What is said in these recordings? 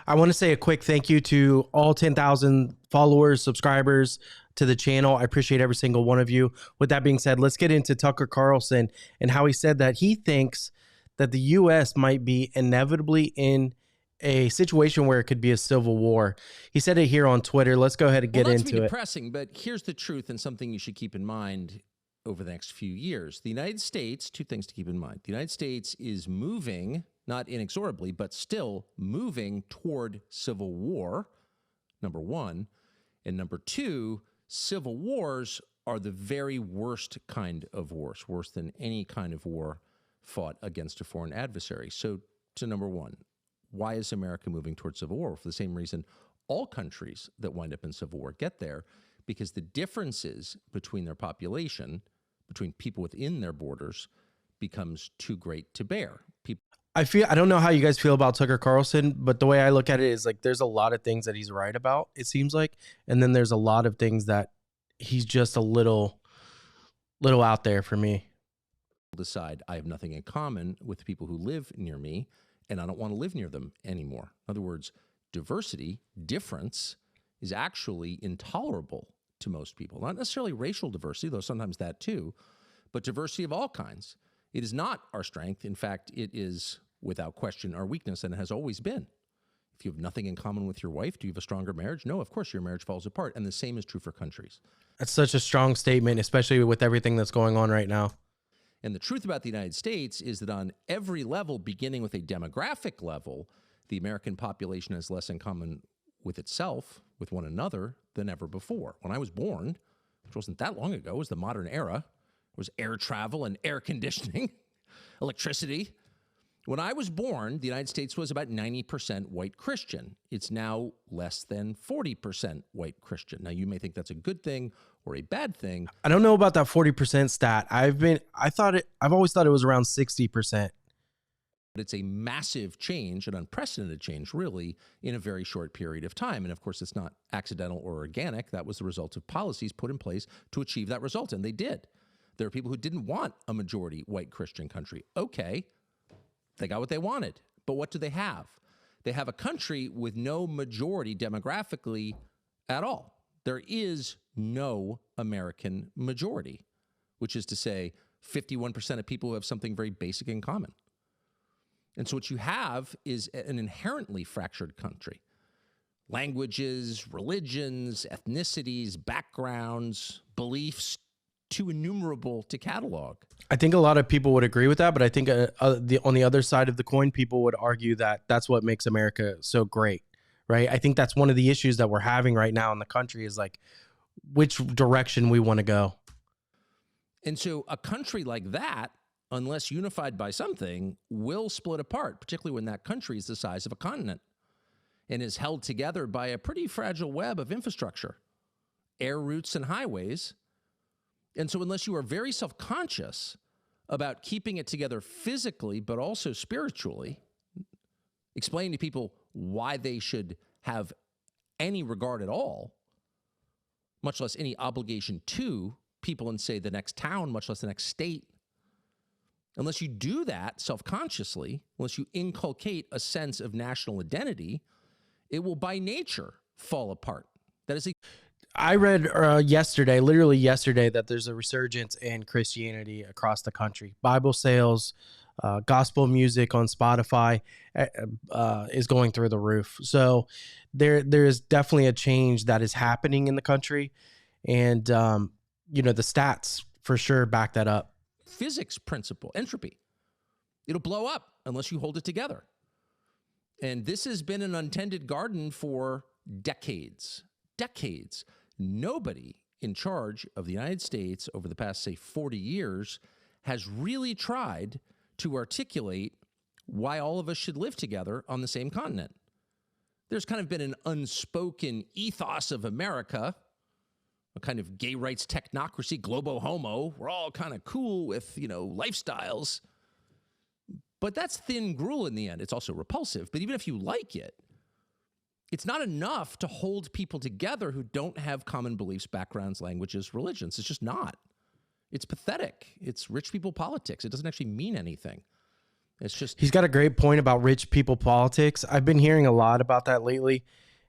I want to say a quick thank you to all 10,000 followers, subscribers to the channel. I appreciate every single one of you. With that being said, let's get into Tucker Carlson and how he said that he thinks that the U.S. might be inevitably in a situation where it could be a civil war. He said it here on Twitter. Let's go ahead and get into it. Depressing, but here's the truth and something you should keep in mind over the next few years. The United States, two things to keep in mind. The United States is moving, not inexorably, but still moving toward civil war, number one. And number two, civil wars are the very worst kind of wars, worse than any kind of war fought against a foreign adversary. So to number one, why is America moving towards civil war? For the same reason all countries that wind up in civil war get there, because the differences between their population, between people within their borders, becomes too great to bear. I don't know how you guys feel about Tucker Carlson, but the way I look at it is like there's a lot of things that he's right about, it seems like, and then there's a lot of things that he's just a little out there for me. Decide I have nothing in common with the people who live near me, and I don't want to live near them anymore. In other words, diversity, difference, is actually intolerable to most people. Not necessarily racial diversity, though sometimes that too, but diversity of all kinds. It is not our strength. In fact, it is, without question, our weakness, and it has always been. If you have nothing in common with your wife, do you have a stronger marriage? No, of course your marriage falls apart, and the same is true for countries. That's such a strong statement, especially with everything that's going on right now. And the truth about the United States is that on every level, beginning with a demographic level, the American population has less in common with itself, with one another, than ever before. When I was born, which wasn't that long ago, it was the modern era. It was air travel and air conditioning, electricity. When I was born, the United States was about 90% white Christian. It's now less than 40% white Christian. Now, you may think that's a good thing or a bad thing. I don't know about that 40% stat. I've always thought it was around 60%. But it's a massive change, an unprecedented change, really, in a very short period of time. And of course, it's not accidental or organic. That was the result of policies put in place to achieve that result, and they did. There are people who didn't want a majority white Christian country. Okay, they got what they wanted. But what do they have? They have a country with no majority demographically at all. There is no American majority, which is to say 51% of people who have something very basic in common. And so what you have is an inherently fractured country. Languages, religions, ethnicities, backgrounds, beliefs, too innumerable to catalog. I think a lot of people would agree with that, but I think on the other side of the coin, people would argue that that's what makes America so great, right? I think that's one of the issues that we're having right now in the country is like which direction we want to go. And so a country like that, unless unified by something, will split apart, particularly when that country is the size of a continent and is held together by a pretty fragile web of infrastructure, air routes and highways. And so unless you are very self-conscious about keeping it together physically, but also spiritually, explaining to people why they should have any regard at all, much less any obligation to people in, say, the next town, much less the next state, unless you do that self-consciously, unless you inculcate a sense of national identity, it will by nature fall apart. That is I read literally yesterday, that there's a resurgence in Christianity across the country. Bible sales, gospel music on Spotify is going through the roof. So there is definitely a change that is happening in the country. And, the stats for sure back that up. Physics principle, entropy. It'll blow up unless you hold it together. And this has been an untended garden for decades. Nobody in charge of the United States over the past, say, 40 years has really tried to articulate why all of us should live together on the same continent. There's kind of been an unspoken ethos of America, a kind of gay rights technocracy, globo homo. We're all kind of cool with, lifestyles. But that's thin gruel in the end. It's also repulsive. But even if you like it, it's not enough to hold people together who don't have common beliefs, backgrounds, languages, religions. It's just not. It's pathetic. It's rich people politics. It doesn't actually mean anything. It's just He's got a great point about rich people politics. I've been hearing a lot about that lately,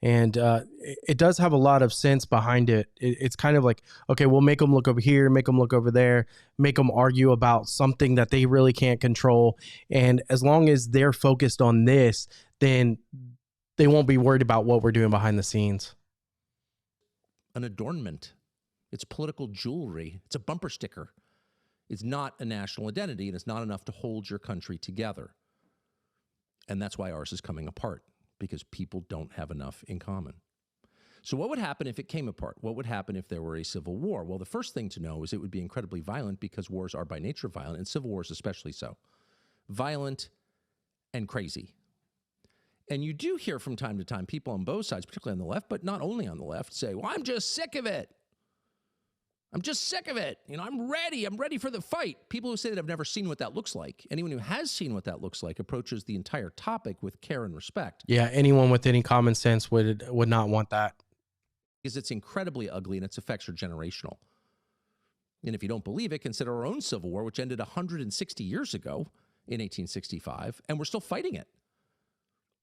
and it does have a lot of sense behind it. It's kind of like, okay, we'll make them look over here, make them look over there, make them argue about something that they really can't control. And as long as they're focused on this, then they won't be worried about what we're doing behind the scenes. an adornment. It's political jewelry. It's a bumper sticker. It's not a national identity, and it's not enough to hold your country together. And that's why ours is coming apart, because people don't have enough in common. So what would happen if it came apart? What would happen if there were a civil war? Well, the first thing to know is it would be incredibly violent, because wars are by nature violent, and civil wars especially so. Violent and crazy. And you do hear from time to time people on both sides, particularly on the left, but not only on the left, say, well, I'm just sick of it. I'm just sick of it. You know, I'm ready for the fight. People who say that have never seen what that looks like. Anyone who has seen what that looks like approaches the entire topic with care and respect. Yeah, anyone with any common sense would not want that. Because it's incredibly ugly and its effects are generational. And if you don't believe it, consider our own Civil War, which ended 160 years ago in 1865, and we're still fighting it.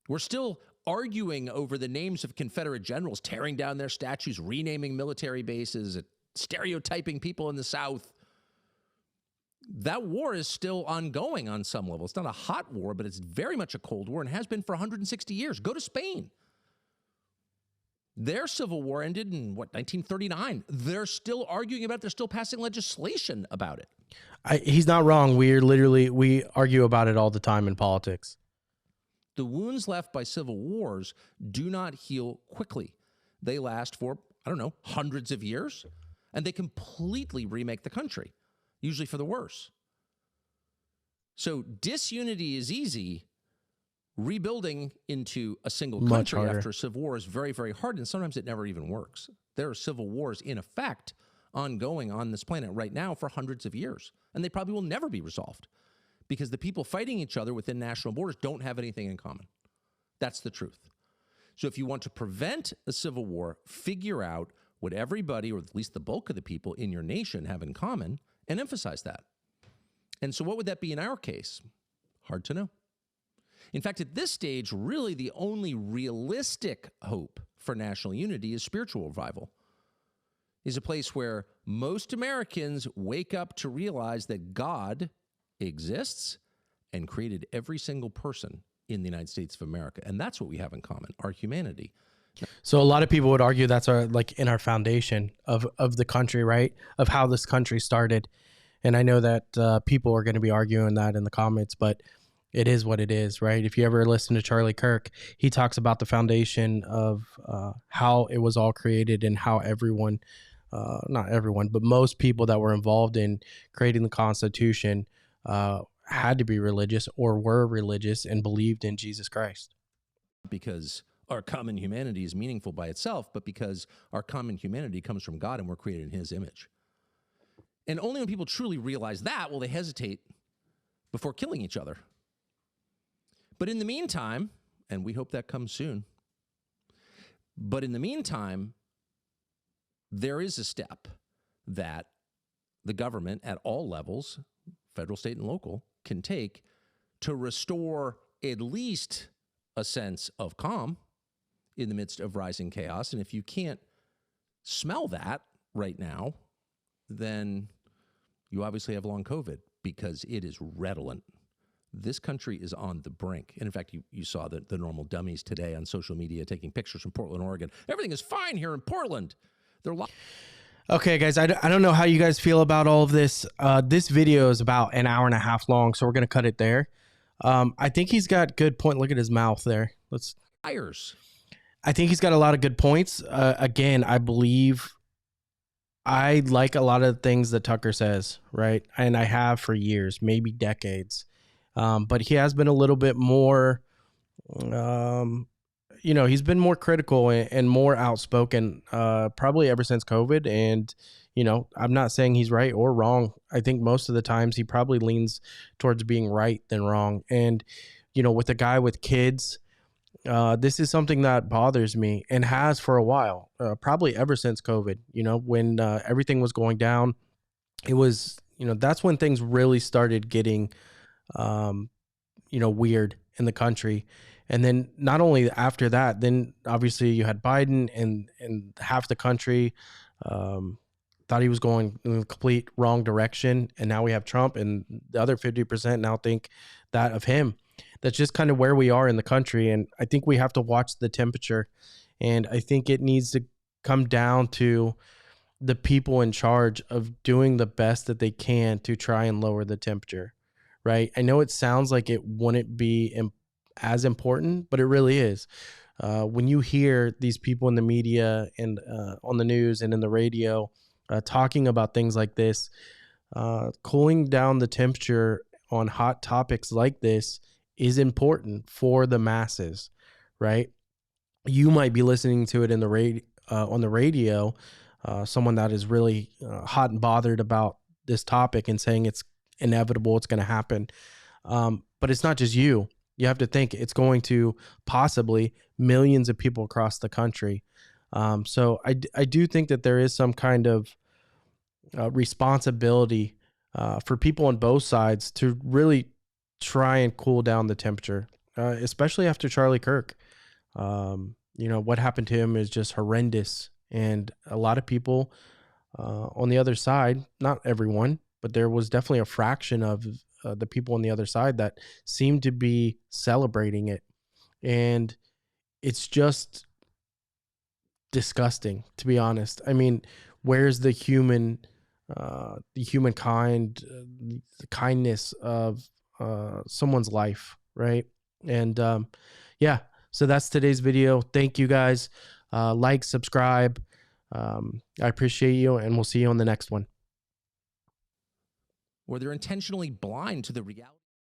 We're still arguing over the names of Confederate generals, tearing down their statues, renaming military bases, stereotyping people in the South. That war is still ongoing on some level. It's not a hot war, but it's very much a Cold War and has been for 160 years. Go to Spain. Their civil war ended in, 1939. They're still arguing about it. They're still passing legislation about it. He's not wrong. We argue about it all the time in politics. The wounds left by civil wars do not heal quickly. They last for, hundreds of years, and they completely remake the country, usually for the worse. So disunity is easy. Rebuilding into a single country after a civil war is very, very hard, and sometimes it never even works. There are civil wars in effect ongoing on this planet right now for hundreds of years, and they probably will never be resolved because the people fighting each other within national borders don't have anything in common. That's the truth. So if you want to prevent a civil war, figure out what everybody, or at least the bulk of the people in your nation, have in common and emphasize that. And so what would that be in our case? Hard to know. In fact, at this stage, really the only realistic hope for national unity is spiritual revival, is a place where most Americans wake up to realize that God exists and created every single person in the United States of America. And that's what we have in common, our humanity. So a lot of people would argue that's in our foundation of the country, right? Of how this country started. And I know that people are going to be arguing that in the comments, but it is what it is, right? If you ever listen to Charlie Kirk, he talks about the foundation of how it was all created and how everyone, not everyone, but most people that were involved in creating the Constitution had to be religious or were religious and believed in Jesus Christ. Because our common humanity is meaningful by itself, but because our common humanity comes from God and we're created in his image. And only when people truly realize that will they hesitate before killing each other. But in the meantime, and we hope that comes soon, but in the meantime, there is a step that the government at all levels, federal, state, and local, can take to restore at least a sense of calm in the midst of rising chaos. And if you can't smell that right now, then you obviously have long COVID, because it is redolent. This country is on the brink. And in fact, you saw the normal dummies today on social media taking pictures from Portland, Oregon. Everything is fine here in Portland. Okay, guys, I don't know how you guys feel about all of this. This video is about an hour and a half long, so we're going to cut it there. I think he's got good point. Look at his mouth there. I think he's got a lot of good points. Again, I believe I like a lot of the things that Tucker says, right? And I have for years, maybe decades. But he has been a little bit more, he's been more critical and more outspoken, probably ever since COVID. And, I'm not saying he's right or wrong. I think most of the times he probably leans towards being right than wrong. And, with a guy with kids, this is something that bothers me and has for a while, probably ever since COVID, when everything was going down. It was, that's when things really started getting weird in the country. And then not only after that, then obviously you had Biden, and half the country um, thought he was going in the complete wrong direction. And now we have Trump, and the other 50% now think that of him. That's just kind of where we are in the country. And I think we have to watch the temperature. And I think it needs to come down to the people in charge of doing the best that they can to try and lower the temperature, right? I know it sounds like it wouldn't be as important, but it really is. When you hear these people in the media and on the news and in the radio talking about things like this, cooling down the temperature on hot topics like this is important for the masses, right? You might be listening to it in the on the radio, someone that is really hot and bothered about this topic and saying it's inevitable, it's going to happen. But it's not just you. You have to think it's going to possibly millions of people across the country. So I do think that there is some kind of responsibility for people on both sides to really try and cool down the temperature, especially after Charlie Kirk. What happened to him is just horrendous. And a lot of people on the other side, not everyone, but there was definitely a fraction of the people on the other side that seemed to be celebrating it. And it's just disgusting, to be honest. I mean, where's the humankind, the kindness of someone's life, right? And yeah, so that's today's video. Thank you guys. Like, subscribe. I appreciate you, and we'll see you on the next one. Or they're intentionally blind to the reality.